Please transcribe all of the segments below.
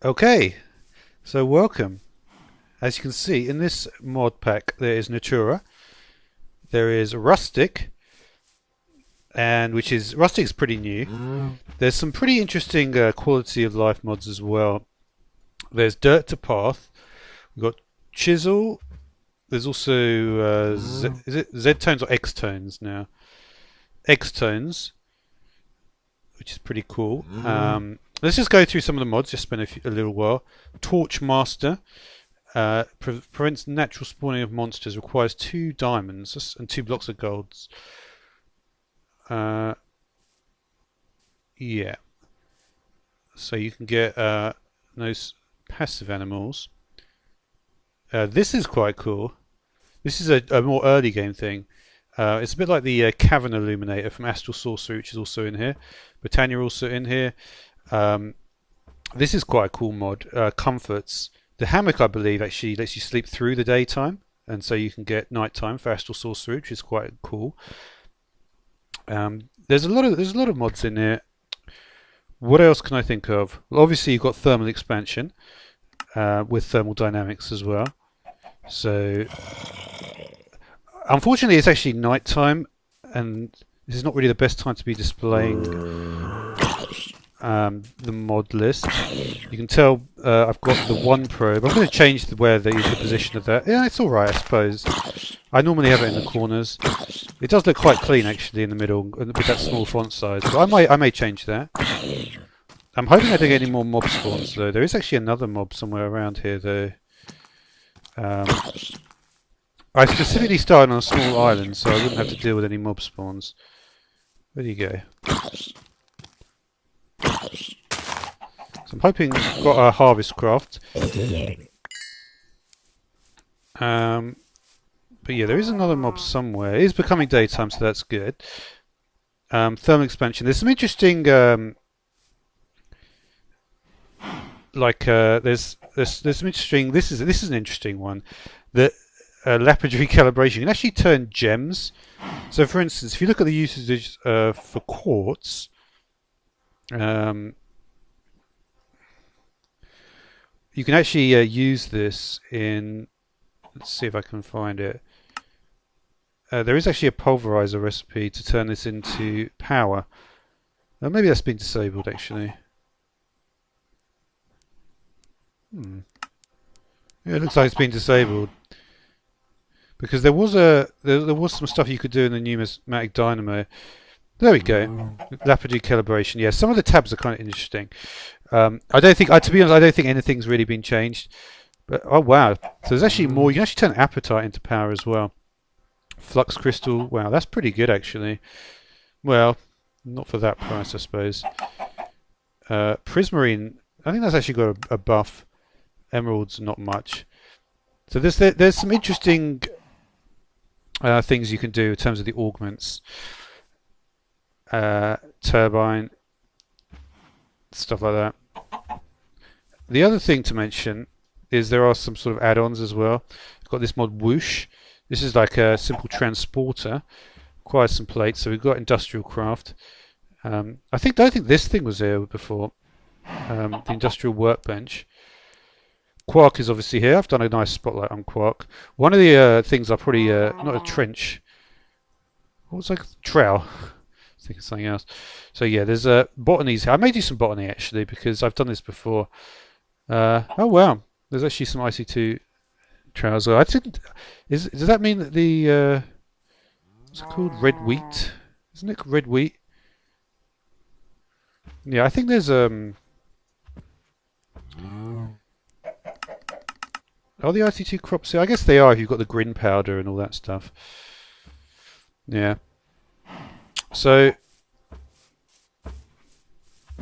Okay, so welcome. As you can see, in this mod pack there is Natura, there is Rustic, and Rustic's pretty new. There's some pretty interesting quality of life mods as well. There's Dirt to Path, we've got Chisel, there's also is it Z-tones or X-tones now? X-tones, which is pretty cool. Let's just go through some of the mods, just spend a little while. Torchmaster. Prevents natural spawning of monsters, requires 2 diamonds and 2 blocks of golds. Yeah. So you can get those passive animals. This is quite cool. This is a more early game thing. It's a bit like the Cavern Illuminator from Astral Sorcery, which is also in here. Britannia also in here. This is quite a cool mod. Comforts. The hammock, I believe, actually lets you sleep through the daytime, and so you can get nighttime for Astral Sorcery, which is quite cool. There's a lot of mods in here. What else can I think of? Well, obviously you've got thermal expansion with thermal dynamics as well. So unfortunately, it's actually nighttime, and this is not really the best time to be displaying the mod list. You can tell I've got the one probe. I'm going to change the position of that. Yeah, it's alright, I suppose. I normally have it in the corners. It does look quite clean actually in the middle with that small font size, but I may change that. I'm hoping I don't get any more mob spawns though. There is actually another mob somewhere around here though. I specifically started on a small island so I wouldn't have to deal with any mob spawns. Where do you go? So I'm hoping I've got a harvest craft. But yeah, there is another mob somewhere. It is becoming daytime, so that's good. Thermal expansion. There's some interesting, there's some interesting. This is an interesting one. The lapidary calibration. You can actually turn gems. So, for instance, if you look at the usage for quartz. You can actually use this in. Let's see if I can find it. There is actually a pulverizer recipe to turn this into power. Maybe that's been disabled actually. Yeah, it looks like it's been disabled because there was some stuff you could do in the numismatic dynamo. There we go. Lapidary calibration. Yeah, some of the tabs are kind of interesting. I don't think, to be honest, I don't think anything's really been changed. But oh wow, so there's actually more. You can actually turn apatite into power as well. Flux crystal. Wow, that's pretty good actually. Well, not for that price, I suppose. Prismarine. I think that's actually got a buff. Emeralds, not much. So there's some interesting things you can do in terms of the augments. Turbine, stuff like that. The other thing to mention is there are some sort of add-ons as well. We've got this mod whoosh. This is like a simple transporter. Requires some plates. So we've got industrial craft. I don't think this thing was there before. The industrial workbench. Quark is obviously here. I've done a nice spotlight on Quark. One of the things I probably not a trench. What was like trowel? Think of something else. So yeah, there's botany's here. I may do some botany actually because I've done this before. Oh wow, there's actually some IC2 trowels. I didn't. Does that mean that the what's it called? Red wheat? Isn't it red wheat? Yeah, I think there's Are the IC2 crops here? I guess they are if you've got the grin powder and all that stuff. Yeah. So,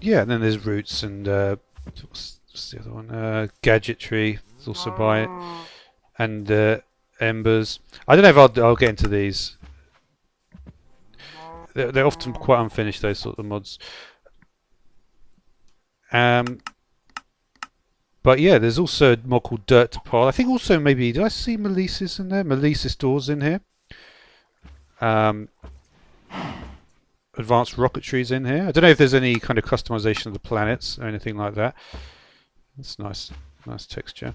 yeah, and then there's roots and what's the other one? Gadgetry is also by it, and embers. I don't know if I'll get into these. They're often quite unfinished, those sort of mods. But yeah, there's also a mod called Dirt to Path. I think also maybe did I see malisis in there? Malisis doors in here. Advanced rocketry's in here. I don't know if there's any kind of customization of the planets or anything like that. That's nice, nice texture.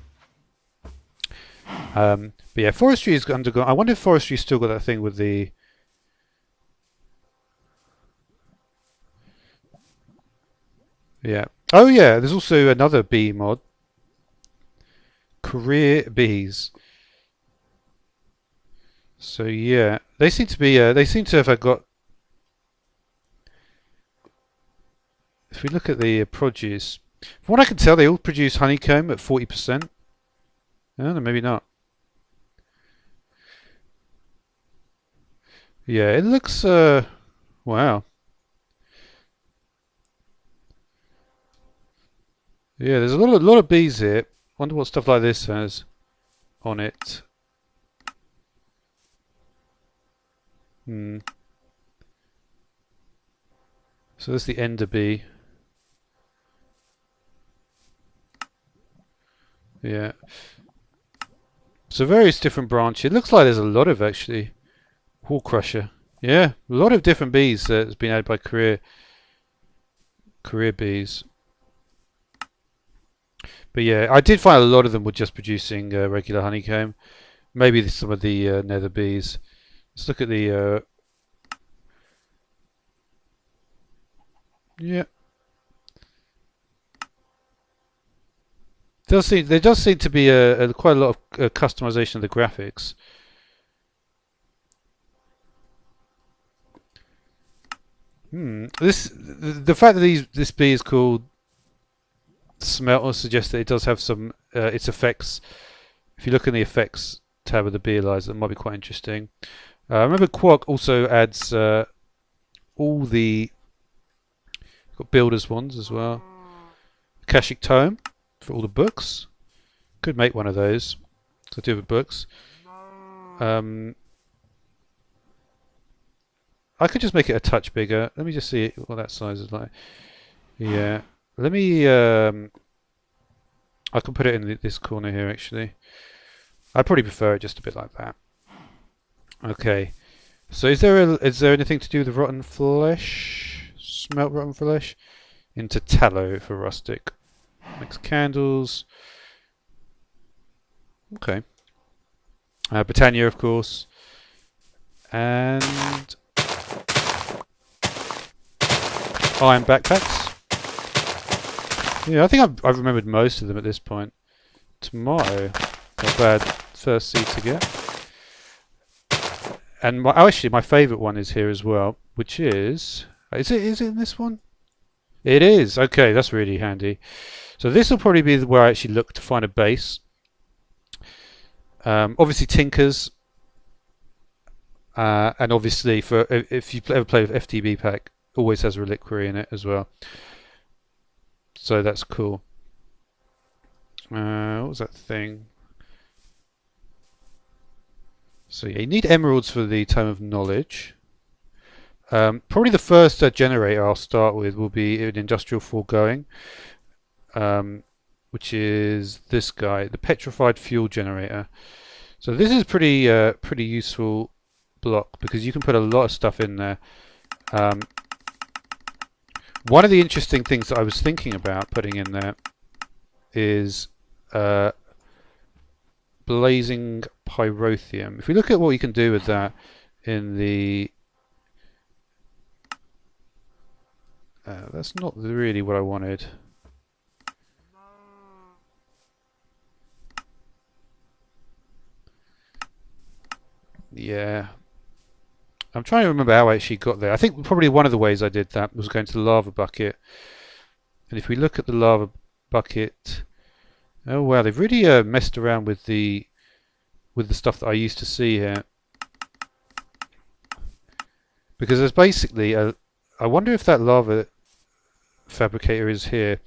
But yeah, forestry has undergone. I wonder if forestry's still got that thing with the. Yeah. Oh yeah. There's also another bee mod. Career bees. So yeah, they seem to be. They seem to have got. If we look at the produce, from what I can tell, they all produce honeycomb at 40%. No, maybe not. Yeah, it looks. Wow. Yeah, there's a lot of bees here. Wonder what stuff like this has on it. Hmm. So there's the ender bee. Yeah. So various different branches. It looks like there's a lot of actually. Wall crusher. Yeah, a lot of different bees that's been added by career bees. But yeah, I did find a lot of them were just producing regular honeycomb. Maybe some of the nether bees. Let's look at the. Yeah. There does seem to be quite a lot of customization of the graphics. The fact that this bee is called Smelter suggests that it does have some its effects. If you look in the effects tab of the Beelizer, it might be quite interesting. Remember, Quark also adds all the got builders ones as well. Akashic Tome for all the books. Could make one of those. So I do have books. I could just make it a touch bigger. Let me just see what that size is like. Yeah. Let me. I can put it in this corner here actually. I probably prefer it just a bit like that. Okay. So is there anything to do with the rotten flesh? Smelt rotten flesh into tallow for rustic. Makes candles. Okay. Britannia, of course. And iron backpacks. Yeah, I think I've remembered most of them at this point. Tomato, not bad first seed to get. And actually, my favourite one is here as well, which is it in this one? It is. Okay, that's really handy. So this will probably be where I actually look to find a base. Obviously, Tinkers, and obviously for if you ever play with FTB pack, always has reliquary in it as well. So that's cool. What was that thing? So yeah, you need emeralds for the Tome of Knowledge. Probably the first generator I'll start with will be an industrial foregoing, which is this guy, the Petrified fuel generator. So this is pretty useful block because you can put a lot of stuff in there. One of the interesting things that I was thinking about putting in there is blazing pyrotheum. If we look at what you can do with that in the that's not really what I wanted. Yeah. I'm trying to remember how I actually got there. I think probably one of the ways I did that was going to the lava bucket. And if we look at the lava bucket, oh wow, they've really messed around with the stuff that I used to see here. Because there's basically I wonder if that lava fabricator is here.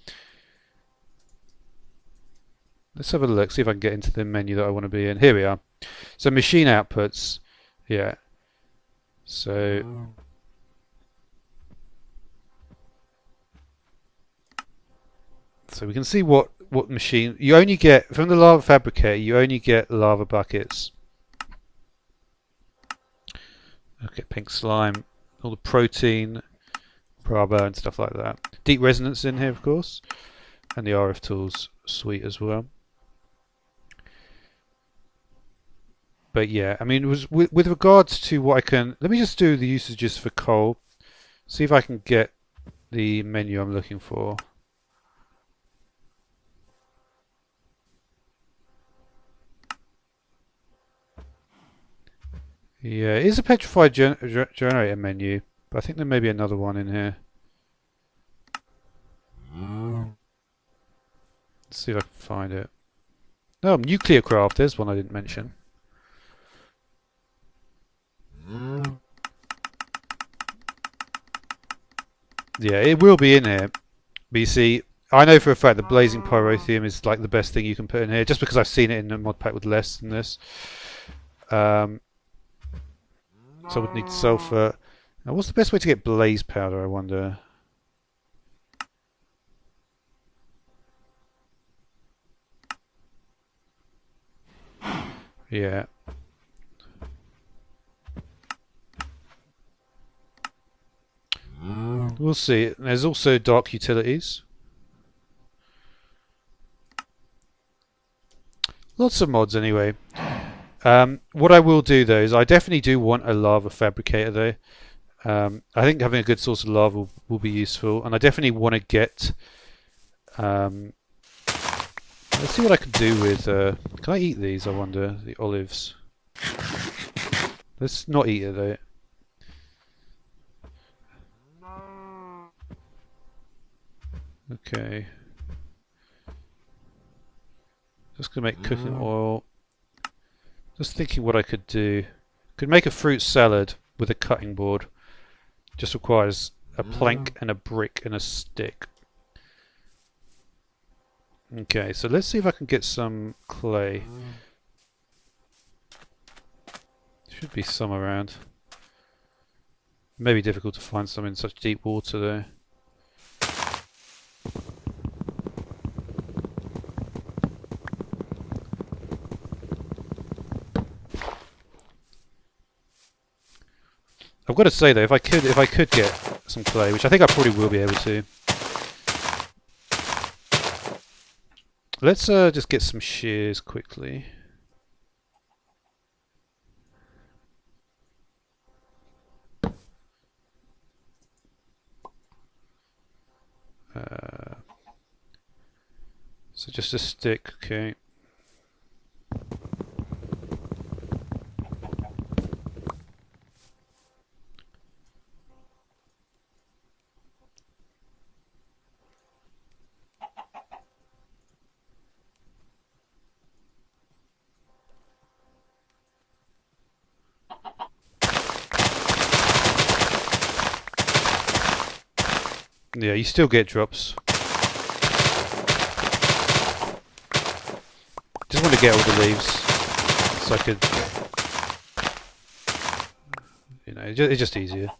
Let's have a look, see if I can get into the menu that I want to be in. Here we are. So machine outputs, yeah. So we can see what machine you only get from the lava fabricator. You only get lava buckets. Okay, pink slime, all the protein, Bravo and stuff like that. Deep resonance in here, of course. And the RF tools suite as well. But yeah, I mean, it was with regards to what I can. Let me just do the usages for coal. See if I can get the menu I'm looking for. Yeah, it is a petrified generator menu, but I think there may be another one in here. Let's see if I can find it. Oh, nuclearcraft. There's one I didn't mention. Yeah, it will be in here. But you see, I know for a fact that blazing pyrotheum is like the best thing you can put in here, just because I've seen it in a mod pack with less than this. So I would need sulfur. Now, what's the best way to get blaze powder, I wonder? Yeah. We'll see. There's also dark utilities. Lots of mods anyway. What I will do though is I definitely do want a lava fabricator though. I think having a good source of lava will be useful, and I definitely want to get. Let's see what I can do with. Can I eat these? I wonder the olives. Let's not eat it though. Okay. Just gonna make cooking oil. Just thinking what I could do. Could make a fruit salad with a cutting board. Just requires a plank and a brick and a stick. Okay, so let's see if I can get some clay. Should be some around. Maybe difficult to find some in such deep water though. I've got to say though, if I could get some clay, which I think I probably will be able to. Let's just get some shears quickly. So just a stick, okay. Yeah, you still get drops. Just want to get all the leaves so I could, you know, it's just easier.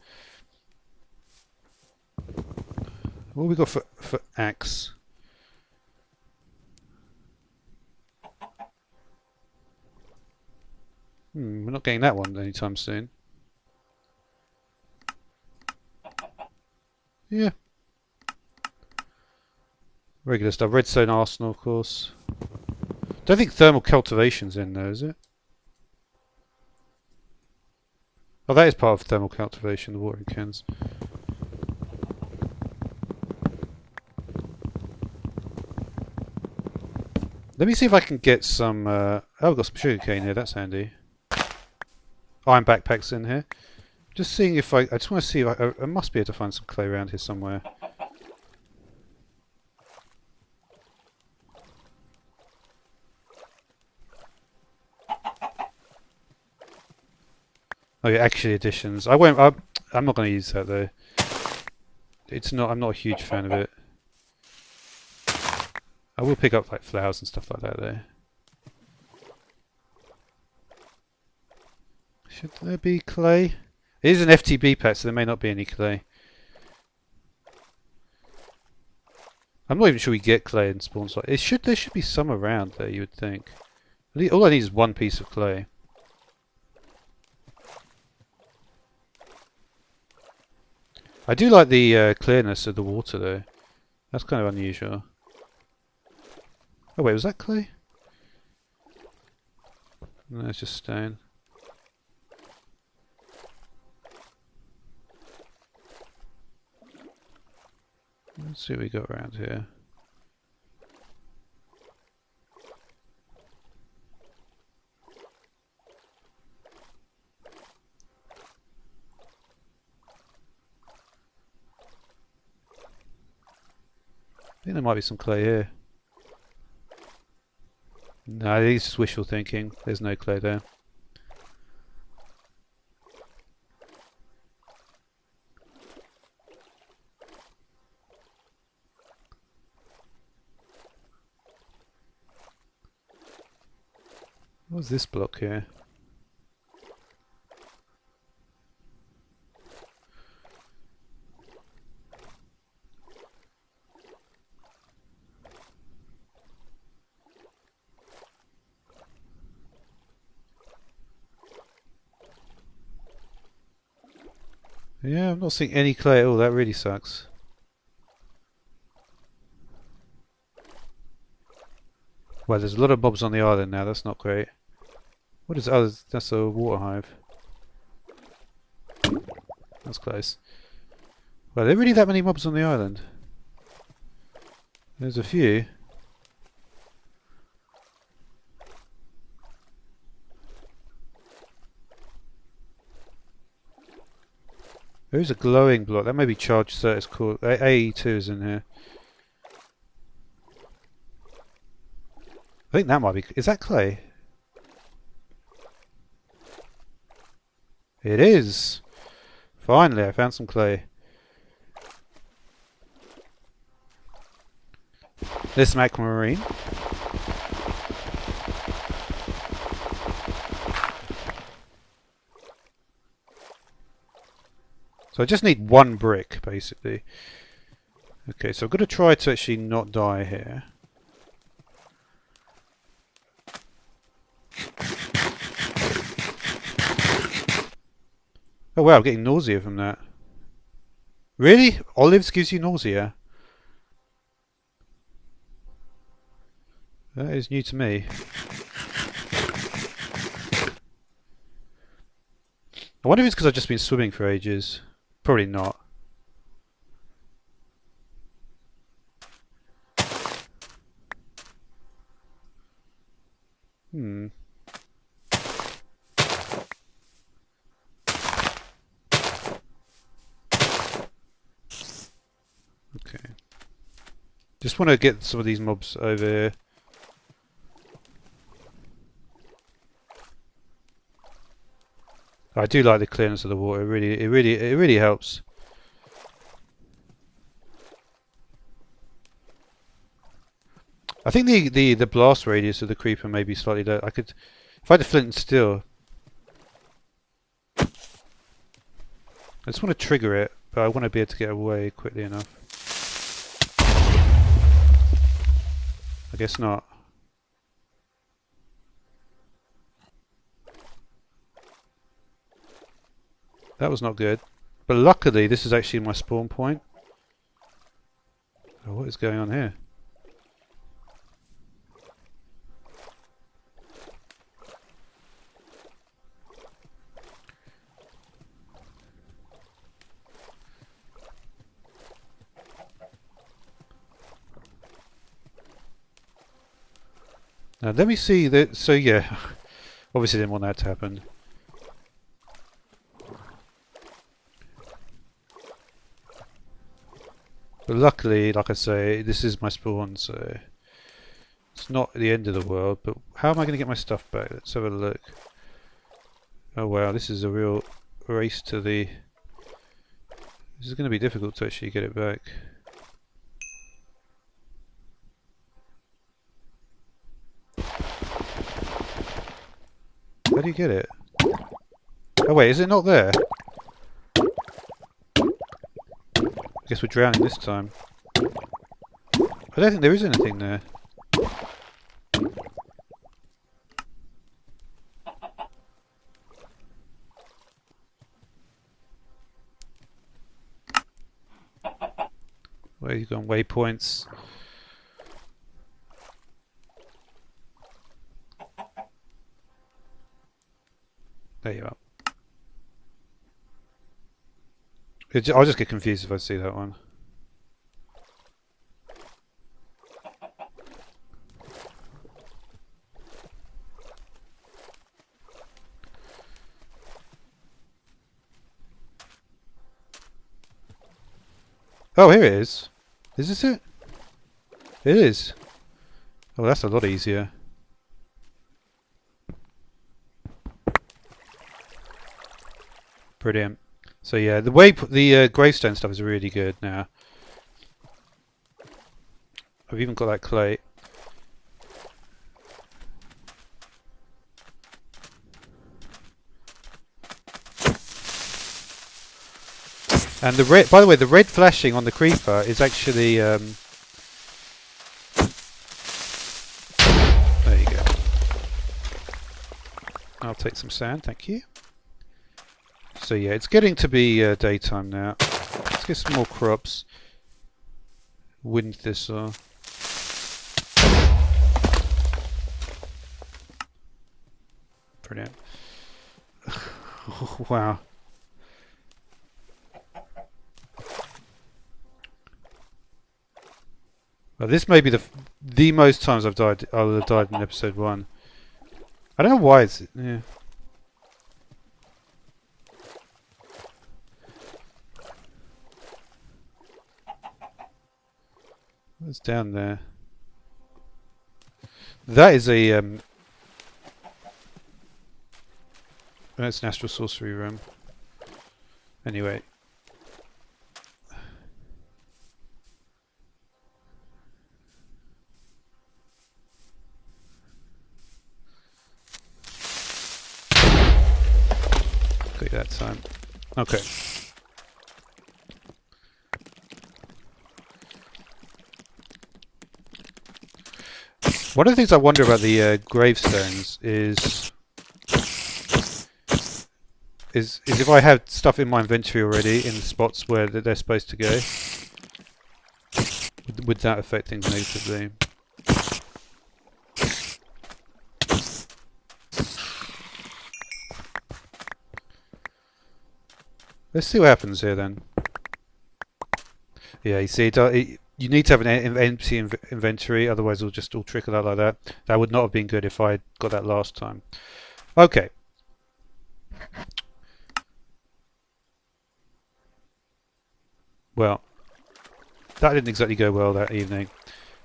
What have we got for axe? We're not getting that one anytime soon. Yeah. Regular stuff. Redstone arsenal, of course. Don't think thermal cultivation's in there, is it? Oh, that is part of thermal cultivation, the watering cans. Let me see if I can get some... oh, I've got some sugarcane here, that's handy. Iron backpacks in here. Just seeing if I just want to see if I must be able to find some clay around here somewhere. Oh yeah, actually additions. I won't. I'm not going to use that though. It's not. I'm not a huge fan of it. I will pick up like flowers and stuff like that though. Should there be clay? It is an FTB pack, so there may not be any clay. I'm not even sure we get clay in spawn site. There should be some around there, you would think. All I need is one piece of clay. I do like the clearness of the water though. That's kind of unusual. Oh wait, was that clay? No, it's just stone. Let's see what we got around here. I think there might be some clay here. No, I think it's just wishful thinking. There's no clay there. What's this block here? Yeah, I'm not seeing any clay at all. That really sucks. Well, there's a lot of mobs on the island now. That's not great. What is? Oh, that's a water hive. That's close. Well, are there really that many mobs on the island? There's a few. There is a glowing block. That may be charged, so it's called AE2 is in here. I think that might be. Is that clay? It is. Finally, I found some clay. This is aquamarine. So I just need one brick, basically. Okay, so I've got to try to actually not die here. Oh wow, I'm getting nausea from that. Really? Olives gives you nausea? That is new to me. I wonder if it's because I've just been swimming for ages. Probably not. Hmm. Okay. Just want to get some of these mobs over here. I do like the clearness of the water. It really helps. I think the blast radius of the creeper may be slightly low. I could, if I had a flint and steel, I just want to trigger it, but I want to be able to get away quickly enough. I guess not. That was not good. But luckily, this is actually my spawn point. Oh, what is going on here? Now let me see that. So yeah, obviously didn't want that to happen. But luckily, like I say, this is my spawn, so it's not the end of the world. But how am I going to get my stuff back? Let's have a look. Oh wow, this is a real race to the... This is going to be difficult to actually get it back. How do you get it? Oh wait, is it not there? I guess we're drowning this time. I don't think there is anything there. Where you gone? Waypoints. There you are. I'll just get confused if I see that one. Oh, here it is. Is this it? It is. Oh, that's a lot easier. Brilliant. So yeah, the way the gravestone stuff is really good now. I've even got that clay. And the red, by the way, the red flashing on the creeper is actually there you go. I'll take some sand, thank you. So yeah, it's getting to be daytime now. Let's get some more crops. Wind thistle. Brilliant. Wow. Well, this may be the most times I'll have died in episode 1. I don't know why it's yeah. What's down there? That is a that's an astral sorcery room. Anyway. Got that time. Okay. One of the things I wonder about the gravestones is if I have stuff in my inventory already in the spots where they're supposed to go, would that affect things negatively? Let's see what happens here then. Yeah, you see, you need to have an empty inventory, otherwise it'll just all trickle out like that. That would not have been good if I got that last time. Okay. Well, that didn't exactly go well that evening.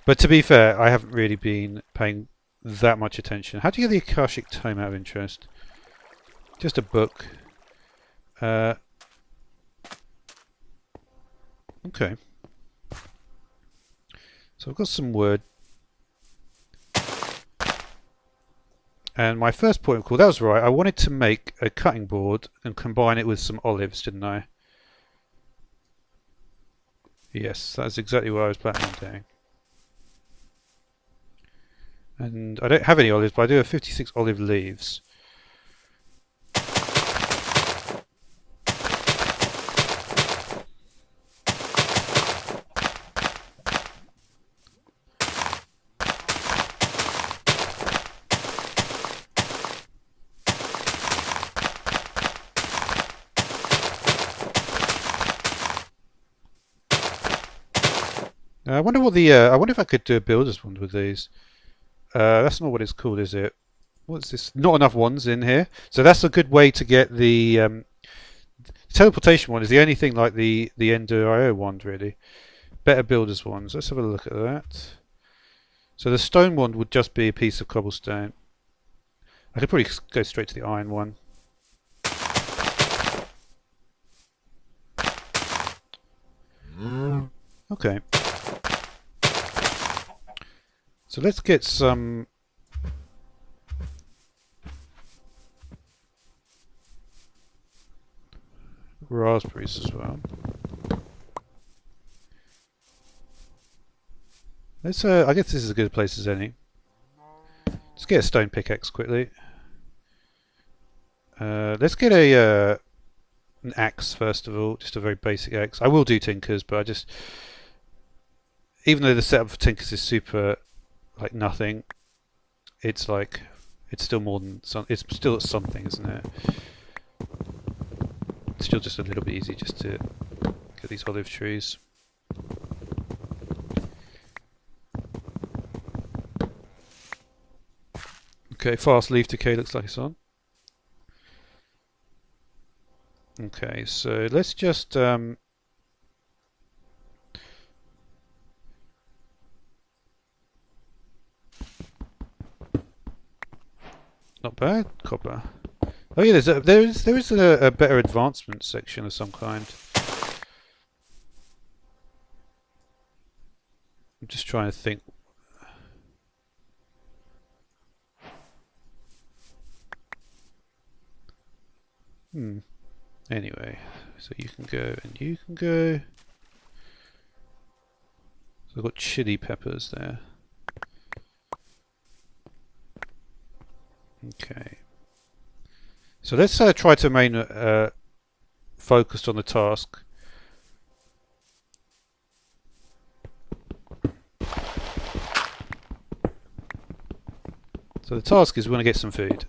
But to be fair, I haven't really been paying that much attention. How do you get the Akashic Tome out of interest? Just a book. Okay. So I've got some wood. And my first point of call, that was right. I wanted to make a cutting board and combine it with some olives, didn't I? Yes, that's exactly what I was planning on doing. And I don't have any olives, but I do have 56 olive leaves. I wonder what the I wonder if I could do a builder's wand with these. That's not what it's called, is it? What's this? Not enough wands in here. So that's a good way to get the teleportation wand is the only thing like the Ender IO wand really. Better builder's wands. Let's have a look at that. So the stone wand would just be a piece of cobblestone. I could probably go straight to the iron one. Okay. So let's get some raspberries as well. Let's I guess this is as good a place as any. Let's get a stone pickaxe quickly. Let's get a an axe first of all, just a very basic axe. I will do tinkers, but I just, even though the setup for tinkers is super like nothing, it's like It's still more than some. It's still something, isn't it? It's still just a little bit easy just to get these olive trees. Okay, fast leaf decay looks like it's on. Okay, so let's just not bad, copper. Oh yeah, there is a better advancement section of some kind. I'm just trying to think. Anyway, so you can go and you can go. So I've got chili peppers there. Okay. So let's try to remain focused on the task. So the task is we want to get some food.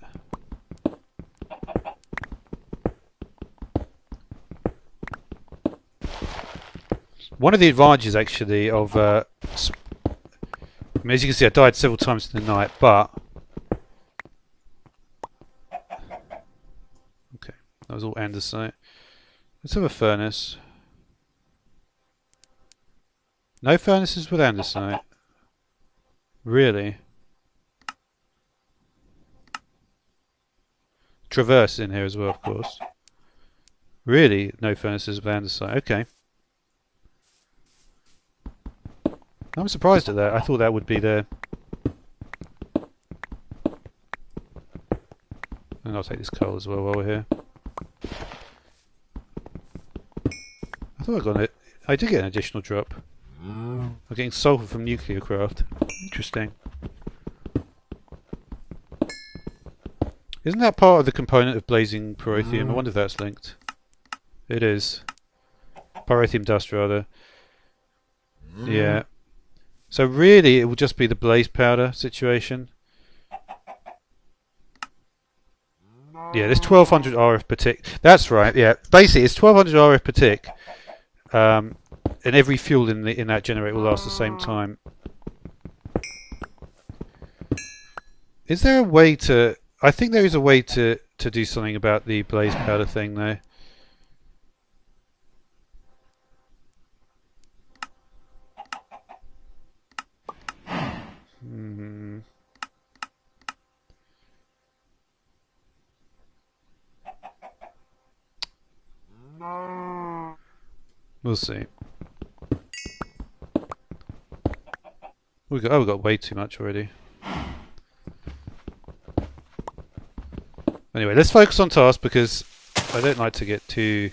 One of the advantages actually of I mean, as you can see, I died several times in the night, but okay, that was all andesite. Let's have a furnace. No furnaces with andesite. Really? Traverse in here as well, of course. Really, no furnaces with andesite. Okay. I'm surprised at that. I thought that would be there. And I'll take this coal as well while we're here. I thought I got it. I did get an additional drop. I'm getting sulfur from nuclearcraft. Interesting. Isn't that part of the component of blazing pyrotheum? I wonder if that's linked. It is. Pyrotheum dust, rather. Yeah. So really, it will just be the blaze powder situation. Yeah, there's 1200 RF per tick. That's right. Yeah, basically it's 1200 RF per tick, and every fuel in that generator will last the same time. Is there a way to? I think there is a way to do something about the blaze powder thing, though. We'll see. We got way too much already. Anyway, let's focus on task because I don't like to get too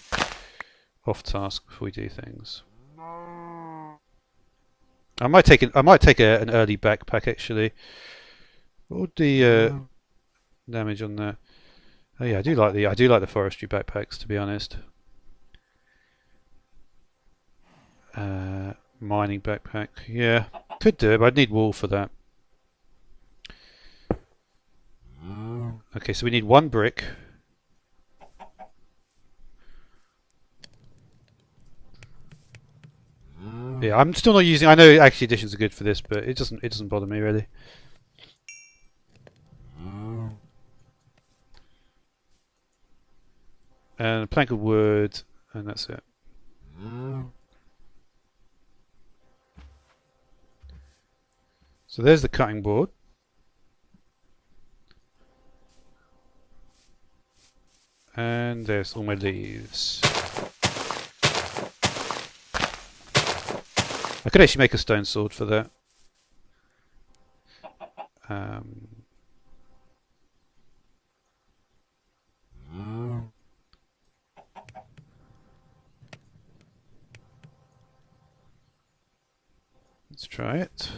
off task before we do things. I might take an early backpack actually. What would the damage on that? Oh yeah, I do like the forestry backpacks, to be honest. Mining backpack, yeah, could do it, but I'd need wool for that. Okay, so we need 1 brick. Yeah, I'm still not using. I know actually additions are good for this, but it doesn't bother me really. And a plank of wood, and that's it. So there's the cutting board. And there's all my leaves. I could actually make a stone sword for that. Let's try it.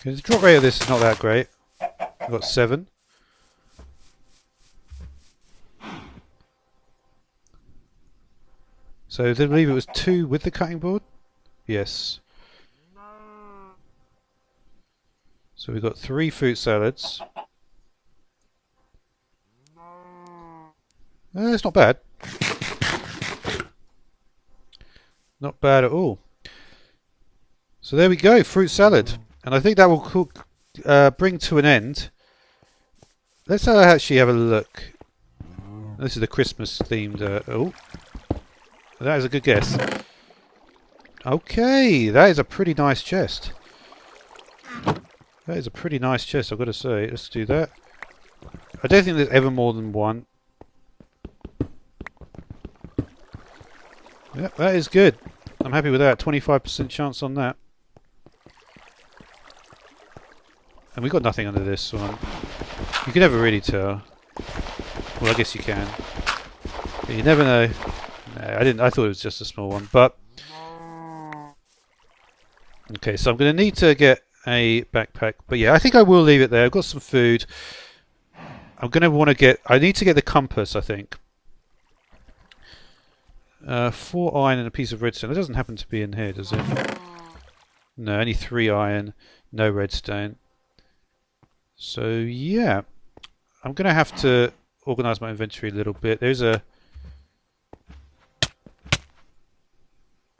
The drop rate of this is not that great. I've got 7. So I believe it was 2 with the cutting board? Yes. So we've got 3 fruit salads. It's not bad. Not bad at all. So there we go, fruit salad. And I think that will cook, bring to an end. Let's actually have a look. This is the Christmas themed. Oh, that is a good guess. Okay, that is a pretty nice chest. That is a pretty nice chest, I've got to say. Let's do that. I don't think there's ever more than one. Yep, that is good. I'm happy with that. 25% chance on that. And we've got nothing under this one. You can never really tell. Well, I guess you can. But you never know. No, I didn't. I thought it was just a small one. But okay, so I'm going to need to get a backpack. But yeah, I think I will leave it there. I've got some food. I'm going to want to get... I need to get the compass, I think. 4 iron and a piece of redstone. It doesn't happen to be in here, does it? No, only 3 iron, no redstone. So yeah, I'm going to have to organise my inventory a little bit. There's a...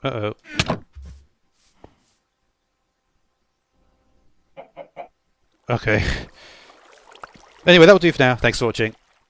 Uh-oh. Okay. Anyway, that will do for now. Thanks for watching.